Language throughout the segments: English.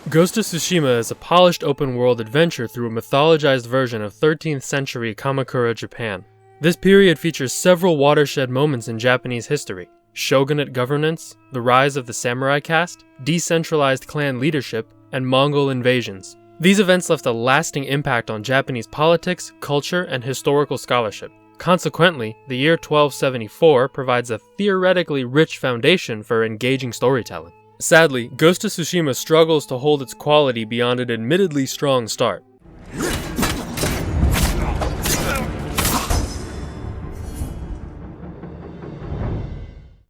Ghost of Tsushima is a polished open-world adventure through a mythologized version of 13th century Kamakura, Japan. This period features several watershed moments in Japanese history: shogunate governance, the rise of the samurai caste, decentralized clan leadership, and Mongol invasions. These events left a lasting impact on Japanese politics, culture, and historical scholarship. Consequently, the year 1274 provides a theoretically rich foundation for engaging storytelling. Sadly, Ghost of Tsushima struggles to hold its quality beyond an admittedly strong start.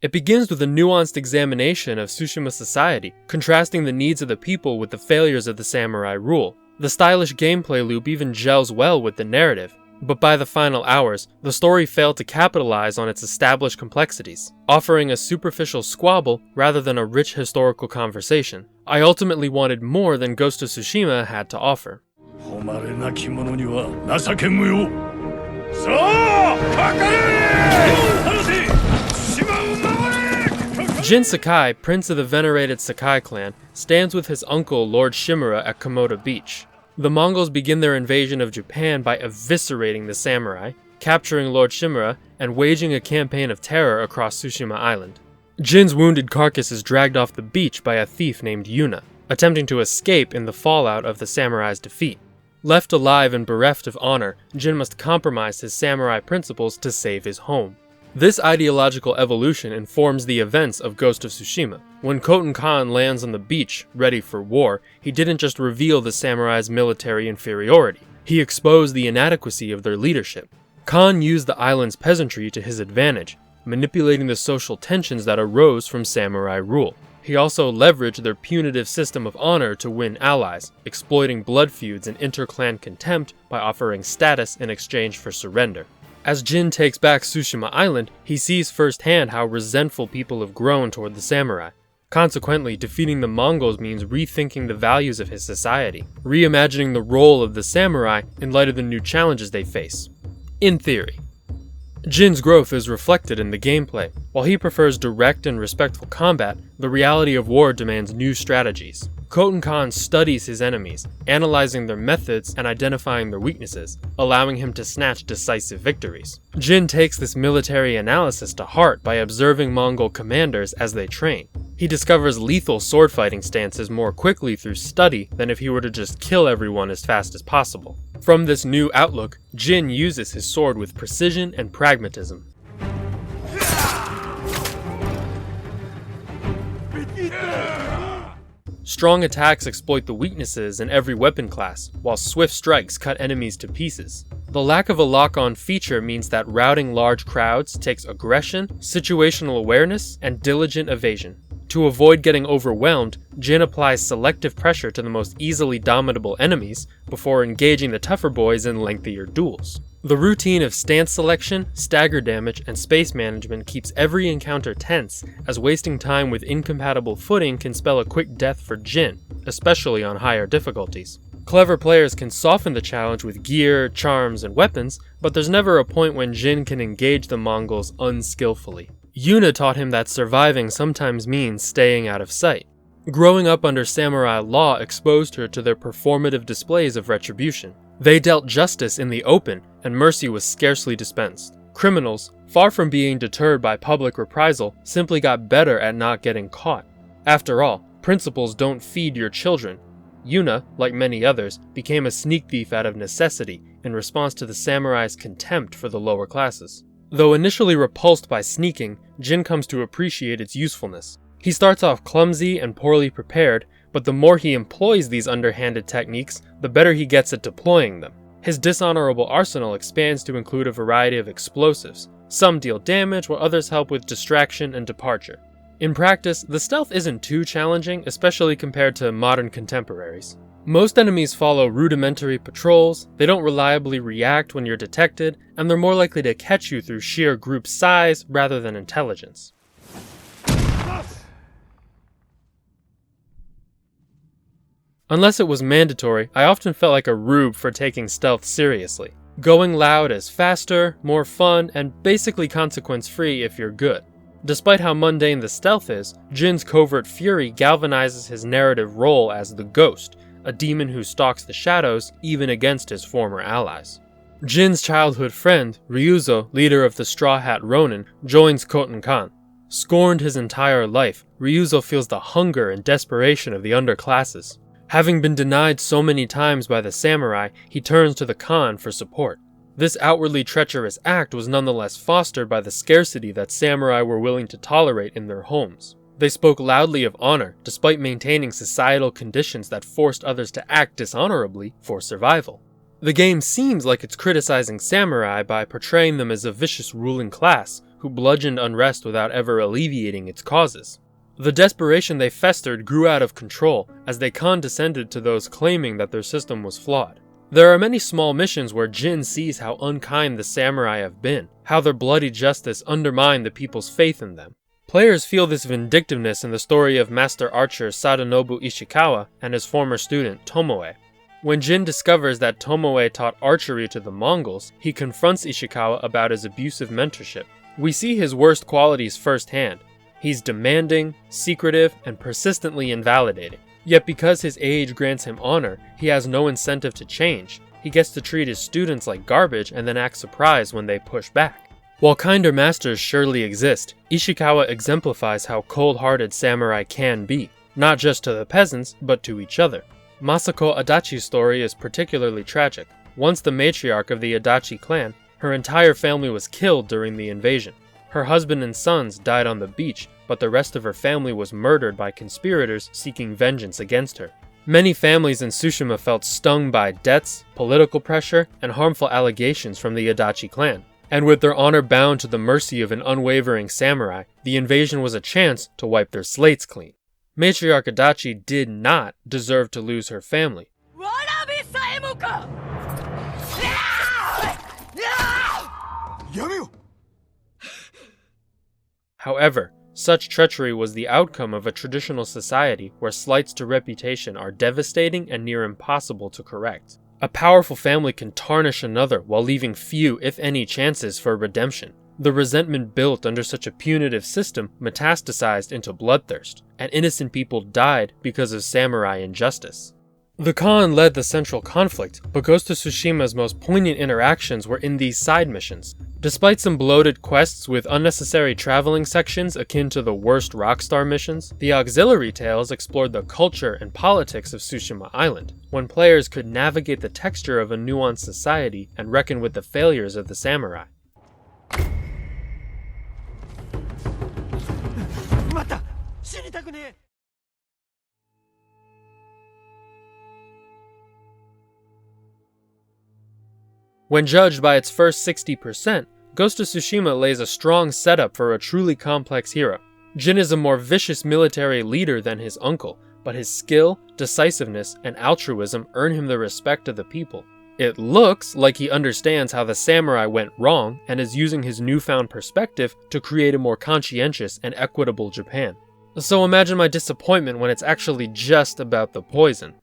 It begins with a nuanced examination of Tsushima society, contrasting the needs of the people with the failures of the samurai rule. The stylish gameplay loop even gels well with the narrative, but by the final hours, the story failed to capitalize on its established complexities, offering a superficial squabble rather than a rich historical conversation. I ultimately wanted more than Ghost of Tsushima had to offer. Jin Sakai, prince of the venerated Sakai clan, stands with his uncle Lord Shimura at Komoda Beach. The Mongols begin their invasion of Japan by eviscerating the samurai, capturing Lord Shimura, and waging a campaign of terror across Tsushima Island. Jin's wounded carcass is dragged off the beach by a thief named Yuna, attempting to escape in the fallout of the samurai's defeat. Left alive and bereft of honor, Jin must compromise his samurai principles to save his home. This ideological evolution informs the events of Ghost of Tsushima. When Khoten Khan lands on the beach, ready for war, he didn't just reveal the samurai's military inferiority. He exposed the inadequacy of their leadership. Khan used the island's peasantry to his advantage, manipulating the social tensions that arose from samurai rule. He also leveraged their punitive system of honor to win allies, exploiting blood feuds and inter-clan contempt by offering status in exchange for surrender. As Jin takes back Tsushima Island, he sees firsthand how resentful people have grown toward the samurai. Consequently, defeating the Mongols means rethinking the values of his society, reimagining the role of the samurai in light of the new challenges they face. In theory. Jin's growth is reflected in the gameplay. While he prefers direct and respectful combat, the reality of war demands new strategies. Khoten Khan studies his enemies, analyzing their methods and identifying their weaknesses, allowing him to snatch decisive victories. Jin takes this military analysis to heart by observing Mongol commanders as they train. He discovers lethal swordfighting stances more quickly through study than if he were to just kill everyone as fast as possible. From this new outlook, Jin uses his sword with precision and pragmatism. Strong attacks exploit the weaknesses in every weapon class, while swift strikes cut enemies to pieces. The lack of a lock-on feature means that routing large crowds takes aggression, situational awareness, and diligent evasion. To avoid getting overwhelmed, Jin applies selective pressure to the most easily dominable enemies before engaging the tougher boys in lengthier duels. The routine of stance selection, stagger damage, and space management keeps every encounter tense, as wasting time with incompatible footing can spell a quick death for Jin, especially on higher difficulties. Clever players can soften the challenge with gear, charms, and weapons, but there's never a point when Jin can engage the Mongols unskillfully. Yuna taught him that surviving sometimes means staying out of sight. Growing up under samurai law exposed her to their performative displays of retribution. They dealt justice in the open, and mercy was scarcely dispensed. Criminals, far from being deterred by public reprisal, simply got better at not getting caught. After all, principles don't feed your children. Yuna, like many others, became a sneak thief out of necessity in response to the samurai's contempt for the lower classes. Though initially repulsed by sneaking, Jin comes to appreciate its usefulness. He starts off clumsy and poorly prepared, but the more he employs these underhanded techniques, the better he gets at deploying them. His dishonorable arsenal expands to include a variety of explosives. Some deal damage, while others help with distraction and departure. In practice, the stealth isn't too challenging, especially compared to modern contemporaries. Most enemies follow rudimentary patrols, they don't reliably react when you're detected, and they're more likely to catch you through sheer group size rather than intelligence. Unless it was mandatory, I often felt like a rube for taking stealth seriously. Going loud is faster, more fun, and basically consequence-free if you're good. Despite how mundane the stealth is, Jin's covert fury galvanizes his narrative role as the Ghost, a demon who stalks the shadows even against his former allies. Jin's childhood friend, Ryuzo, leader of the Straw Hat Ronin, joins Koten Kan. Scorned his entire life, Ryuzo feels the hunger and desperation of the underclasses. Having been denied so many times by the samurai, he turns to the Khan for support. This outwardly treacherous act was nonetheless fostered by the scarcity that samurai were willing to tolerate in their homes. They spoke loudly of honor, despite maintaining societal conditions that forced others to act dishonorably for survival. The game seems like it's criticizing samurai by portraying them as a vicious ruling class who bludgeoned unrest without ever alleviating its causes. The desperation they festered grew out of control as they condescended to those claiming that their system was flawed. There are many small missions where Jin sees how unkind the samurai have been, how their bloody justice undermined the people's faith in them. Players feel this vindictiveness in the story of master archer Sadanobu Ishikawa and his former student Tomoe. When Jin discovers that Tomoe taught archery to the Mongols, he confronts Ishikawa about his abusive mentorship. We see his worst qualities firsthand. He's demanding, secretive, and persistently invalidating. Yet because his age grants him honor, he has no incentive to change. He gets to treat his students like garbage and then act surprised when they push back. While kinder masters surely exist, Ishikawa exemplifies how cold-hearted samurai can be, not just to the peasants, but to each other. Masako Adachi's story is particularly tragic. Once the matriarch of the Adachi clan, her entire family was killed during the invasion. Her husband and sons died on the beach, but the rest of her family was murdered by conspirators seeking vengeance against her. Many families in Tsushima felt stung by debts, political pressure, and harmful allegations from the Adachi clan. And with their honor bound to the mercy of an unwavering samurai, the invasion was a chance to wipe their slates clean. Matriarch Adachi did not deserve to lose her family. However, such treachery was the outcome of a traditional society where slights to reputation are devastating and near impossible to correct. A powerful family can tarnish another while leaving few, if any, chances for redemption. The resentment built under such a punitive system metastasized into bloodthirst, and innocent people died because of samurai injustice. The Khan led the central conflict, but Ghost of Tsushima's most poignant interactions were in these side missions. Despite some bloated quests with unnecessary traveling sections akin to the worst Rockstar missions, the auxiliary tales explored the culture and politics of Tsushima Island, when players could navigate the texture of a nuanced society and reckon with the failures of the samurai. When judged by its first 60%, Ghost of Tsushima lays a strong setup for a truly complex hero. Jin is a more vicious military leader than his uncle, but his skill, decisiveness, and altruism earn him the respect of the people. It looks like he understands how the samurai went wrong and is using his newfound perspective to create a more conscientious and equitable Japan. So imagine my disappointment when it's actually just about the poison.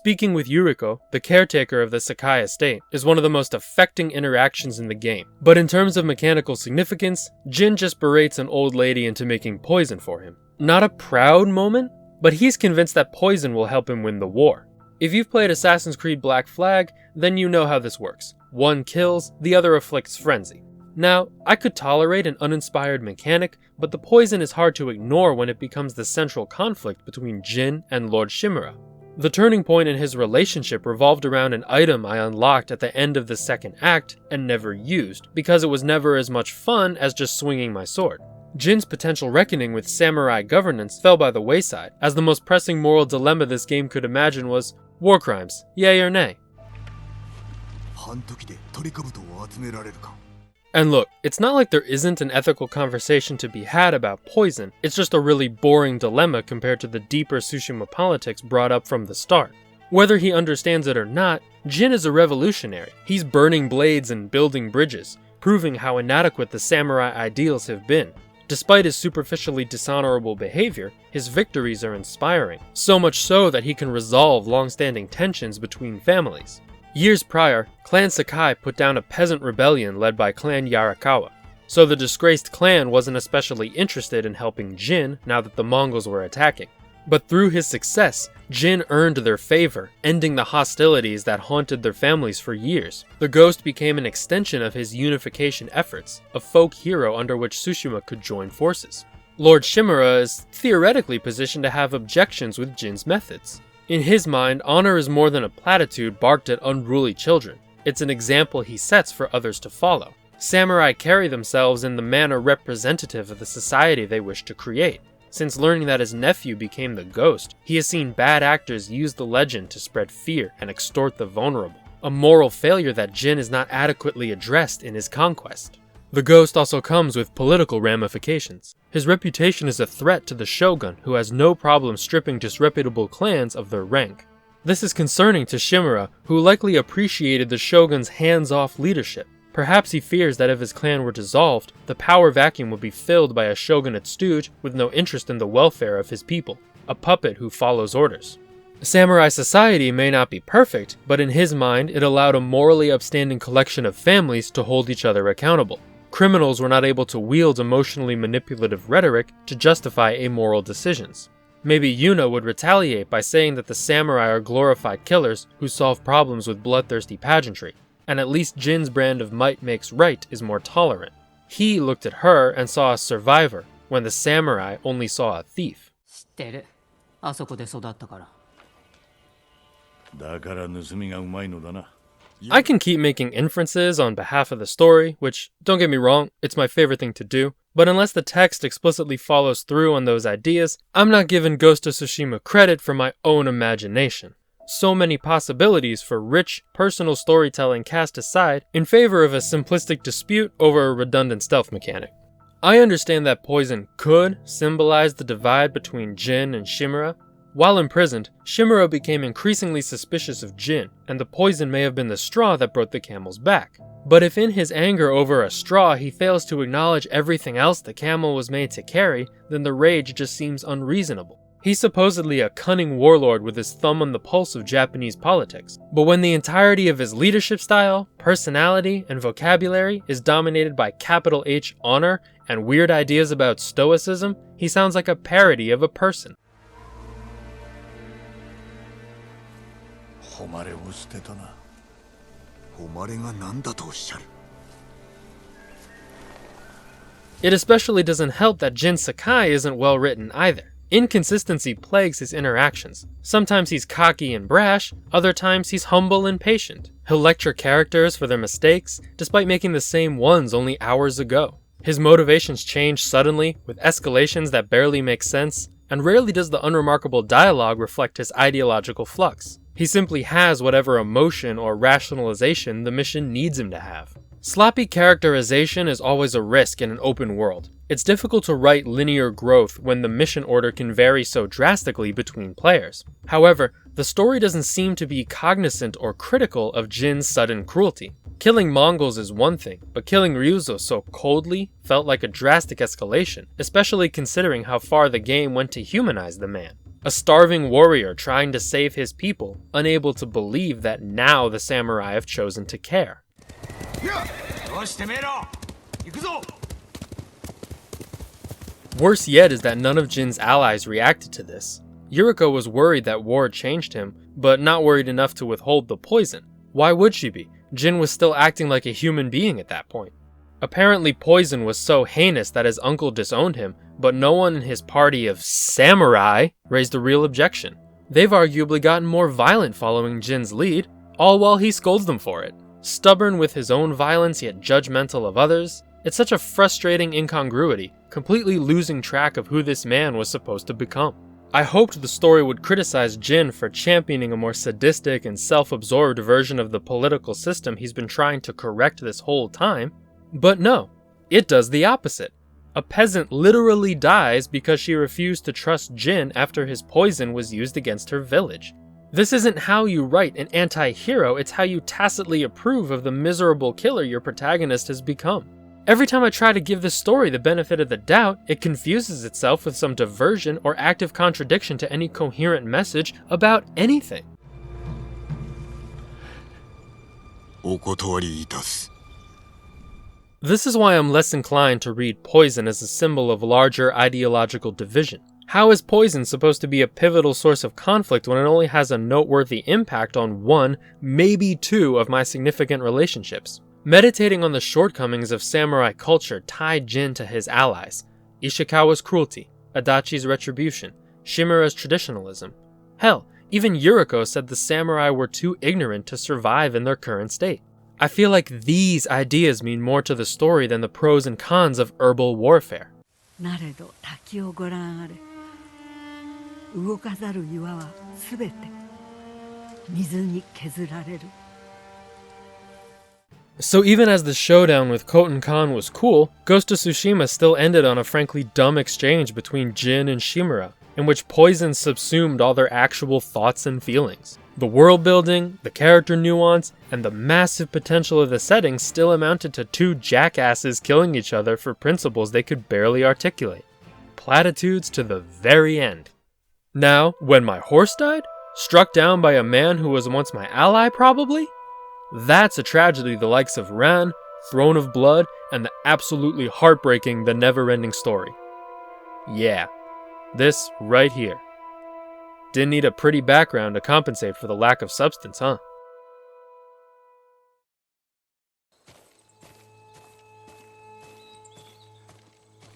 Speaking with Yuriko, the caretaker of the Sakai estate, is one of the most affecting interactions in the game. But in terms of mechanical significance, Jin just berates an old lady into making poison for him. Not a proud moment, but he's convinced that poison will help him win the war. If you've played Assassin's Creed Black Flag, then you know how this works. One kills, the other afflicts frenzy. Now, I could tolerate an uninspired mechanic, but the poison is hard to ignore when it becomes the central conflict between Jin and Lord Shimura. The turning point in his relationship revolved around an item I unlocked at the end of the second act and never used, because it was never as much fun as just swinging my sword. Jin's potential reckoning with samurai governance fell by the wayside, as the most pressing moral dilemma this game could imagine was war crimes, yay or nay. And look, it's not like there isn't an ethical conversation to be had about poison, it's just a really boring dilemma compared to the deeper Tsushima politics brought up from the start. Whether he understands it or not, Jin is a revolutionary. He's burning blades and building bridges, proving how inadequate the samurai ideals have been. Despite his superficially dishonorable behavior, his victories are inspiring, so much so that he can resolve long-standing tensions between families. Years prior, Clan Sakai put down a peasant rebellion led by Clan Yarakawa, so the disgraced clan wasn't especially interested in helping Jin now that the Mongols were attacking. But through his success, Jin earned their favor, ending the hostilities that haunted their families for years. The ghost became an extension of his unification efforts, a folk hero under which Tsushima could join forces. Lord Shimura is theoretically positioned to have objections with Jin's methods. In his mind, honor is more than a platitude barked at unruly children. It's an example he sets for others to follow. Samurai carry themselves in the manner representative of the society they wish to create. Since learning that his nephew became the ghost, he has seen bad actors use the legend to spread fear and extort the vulnerable, a moral failure that Jin is not adequately addressed in his conquest. The ghost also comes with political ramifications. His reputation is a threat to the shogun, who has no problem stripping disreputable clans of their rank. This is concerning to Shimura, who likely appreciated the shogun's hands-off leadership. Perhaps he fears that if his clan were dissolved, the power vacuum would be filled by a shogunate stooge with no interest in the welfare of his people, a puppet who follows orders. Samurai society may not be perfect, but in his mind it allowed a morally upstanding collection of families to hold each other accountable. Criminals were not able to wield emotionally manipulative rhetoric to justify amoral decisions. Maybe Yuna would retaliate by saying that the samurai are glorified killers who solve problems with bloodthirsty pageantry, and at least Jin's brand of might makes right is more tolerant. He looked at her and saw a survivor, when the samurai only saw a thief. I can keep making inferences on behalf of the story, which, don't get me wrong, it's my favorite thing to do, but unless the text explicitly follows through on those ideas, I'm not giving Ghost of Tsushima credit for my own imagination. So many possibilities for rich, personal storytelling cast aside in favor of a simplistic dispute over a redundant stealth mechanic. I understand that poison could symbolize the divide between Jin and Shimura. While imprisoned, Shimura became increasingly suspicious of Jin, and the poison may have been the straw that broke the camel's back. But if in his anger over a straw he fails to acknowledge everything else the camel was made to carry, then the rage just seems unreasonable. He's supposedly a cunning warlord with his thumb on the pulse of Japanese politics, but when the entirety of his leadership style, personality, and vocabulary is dominated by capital H honor and weird ideas about stoicism, he sounds like a parody of a person. It especially doesn't help that Jin Sakai isn't well written either. Inconsistency plagues his interactions. Sometimes he's cocky and brash, other times he's humble and patient. He'll lecture characters for their mistakes, despite making the same ones only hours ago. His motivations change suddenly, with escalations that barely make sense, and rarely does the unremarkable dialogue reflect his ideological flux. He simply has whatever emotion or rationalization the mission needs him to have. Sloppy characterization is always a risk in an open world. It's difficult to write linear growth when the mission order can vary so drastically between players. However, the story doesn't seem to be cognizant or critical of Jin's sudden cruelty. Killing Mongols is one thing, but killing Ryuzo so coldly felt like a drastic escalation, especially considering how far the game went to humanize the man. A starving warrior trying to save his people, unable to believe that now the samurai have chosen to care. Worse yet is that none of Jin's allies reacted to this. Yuriko was worried that war changed him, but not worried enough to withhold the poison. Why would she be? Jin was still acting like a human being at that point. Apparently poison was so heinous that his uncle disowned him, but no one in his party of samurai raised a real objection. They've arguably gotten more violent following Jin's lead, all while he scolds them for it. Stubborn with his own violence yet judgmental of others, it's such a frustrating incongruity, completely losing track of who this man was supposed to become. I hoped the story would criticize Jin for championing a more sadistic and self-absorbed version of the political system he's been trying to correct this whole time, but no, it does the opposite. A peasant literally dies because she refused to trust Jin after his poison was used against her village. This isn't how you write an anti-hero, it's how you tacitly approve of the miserable killer your protagonist has become. Every time I try to give this story the benefit of the doubt, it confuses itself with some diversion or active contradiction to any coherent message about anything. お断りいたす。 This is why I'm less inclined to read poison as a symbol of larger ideological division. How is poison supposed to be a pivotal source of conflict when it only has a noteworthy impact on one, maybe two of my significant relationships? Meditating on the shortcomings of samurai culture tied Jin to his allies. Ishikawa's cruelty, Adachi's retribution, Shimura's traditionalism. Hell, even Yuriko said the samurai were too ignorant to survive in their current state. I feel like these ideas mean more to the story than the pros and cons of herbal warfare. なれど滝をご覧あれ。動かざる岩はすべて水に削られる。 So even as the showdown with Koten Khan was cool, Ghost of Tsushima still ended on a frankly dumb exchange between Jin and Shimura, in which poison subsumed all their actual thoughts and feelings. The world building, the character nuance, and the massive potential of the setting still amounted to two jackasses killing each other for principles they could barely articulate. Platitudes to the very end. Now, when my horse died? Struck down by a man who was once my ally, probably? That's a tragedy the likes of Ran, Throne of Blood, and the absolutely heartbreaking The Never-Ending Story. Yeah, this right here. Didn't need a pretty background to compensate for the lack of substance, huh?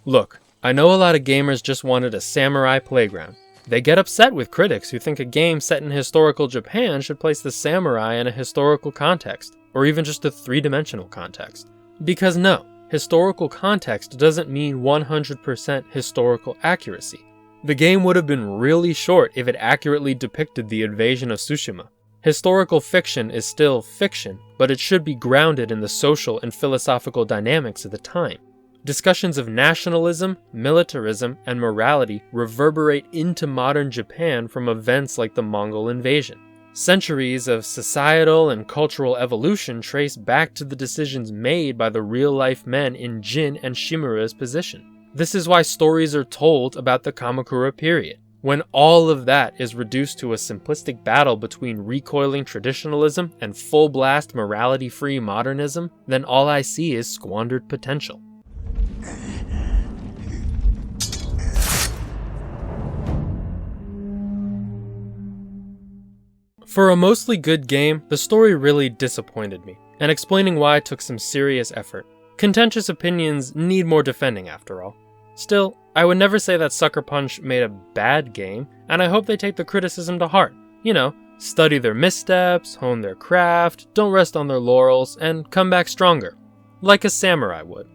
Look, I know a lot of gamers just wanted a samurai playground. They get upset with critics who think a game set in historical Japan should place the samurai in a historical context, or even just a three-dimensional context. Because no, historical context doesn't mean 100% historical accuracy. The game would have been really short if it accurately depicted the invasion of Tsushima. Historical fiction is still fiction, but it should be grounded in the social and philosophical dynamics of the time. Discussions of nationalism, militarism, and morality reverberate into modern Japan from events like the Mongol invasion. Centuries of societal and cultural evolution trace back to the decisions made by the real-life men in Jin and Shimura's position. This is why stories are told about the Kamakura period. When all of that is reduced to a simplistic battle between recoiling traditionalism and full-blast morality-free modernism, then all I see is squandered potential. For a mostly good game, the story really disappointed me, and explaining why took some serious effort. Contentious opinions need more defending after all. Still, I would never say that Sucker Punch made a bad game, and I hope they take the criticism to heart. You know, study their missteps, hone their craft, don't rest on their laurels, and come back stronger. Like a samurai would.